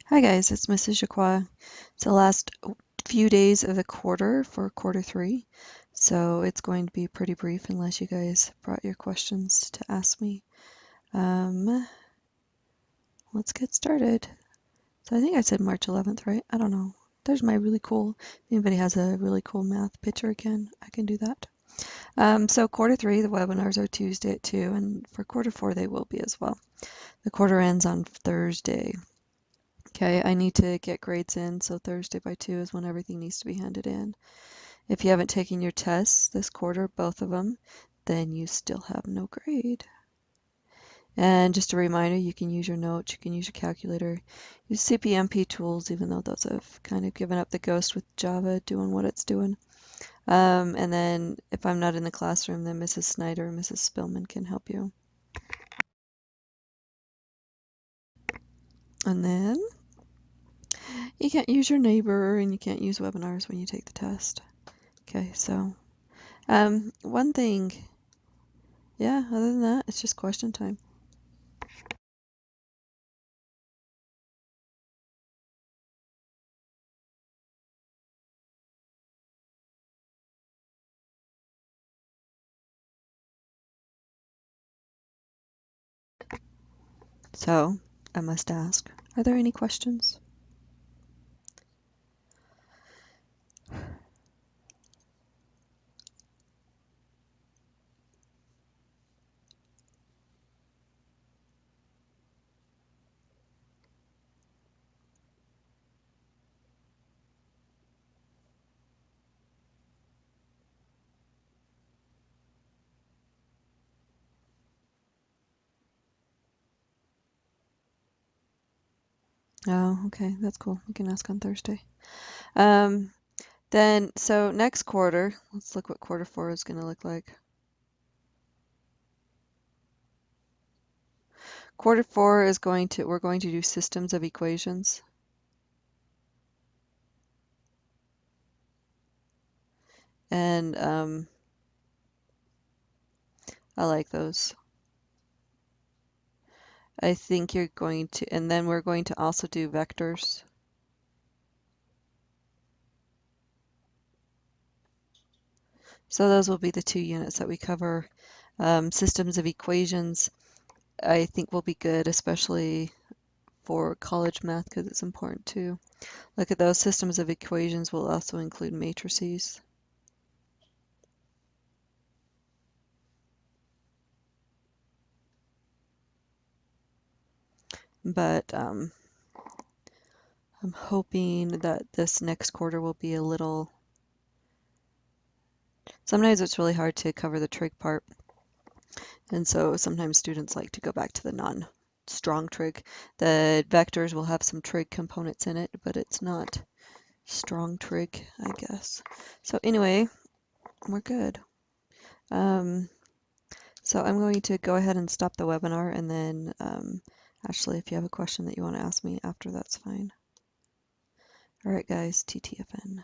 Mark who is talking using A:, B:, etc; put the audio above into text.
A: Hi guys, it's Mrs. Jacqua. It's the last few days of the quarter for quarter three, so it's going to be pretty brief unless you guys brought your questions to ask me. Let's get started. So I think I said March 11th, right? I don't know. There's my really cool, if anybody has a really cool math picture again, I can do that. So quarter three, the webinars are Tuesday at 2, and for quarter four they will be as well. The quarter ends on Thursday. Okay, I need to get grades in, so Thursday by 2 is when everything needs to be handed in. If you haven't taken your tests this quarter, both of them, then you still have no grade. And just a reminder, you can use your notes, you can use your calculator, use CPMP tools, even though those have kind of given up the ghost with Java doing what it's doing. And then if I'm not in the classroom, then Mrs. Snyder or Mrs. Spillman can help you. And then you can't use your neighbor and you can't use webinars when you take the test. Okay, so one thing, yeah, other than that, it's just question time. So I must ask, are there any questions? Oh, okay, that's cool. We can ask on Thursday. Then, so next quarter, let's look what quarter four is going to look like. Quarter four is we're going to do systems of equations. And I like those. I think you're going to, and then we're going to also do vectors. So those will be the 2 units that we cover. Systems of equations, I think will be good, especially for college math, because it's important to look at those. Systems of equations will also include matrices. But I'm hoping that this next quarter will be a little, sometimes it's really hard to cover the trig part. And so sometimes students like to go back to the non-strong trig. The vectors will have some trig components in it, but it's not strong trig, I guess. So anyway, we're good. So I'm going to go ahead and stop the webinar, and then Ashley, if you have a question that you want to ask me after, that's fine. All right, guys, TTFN.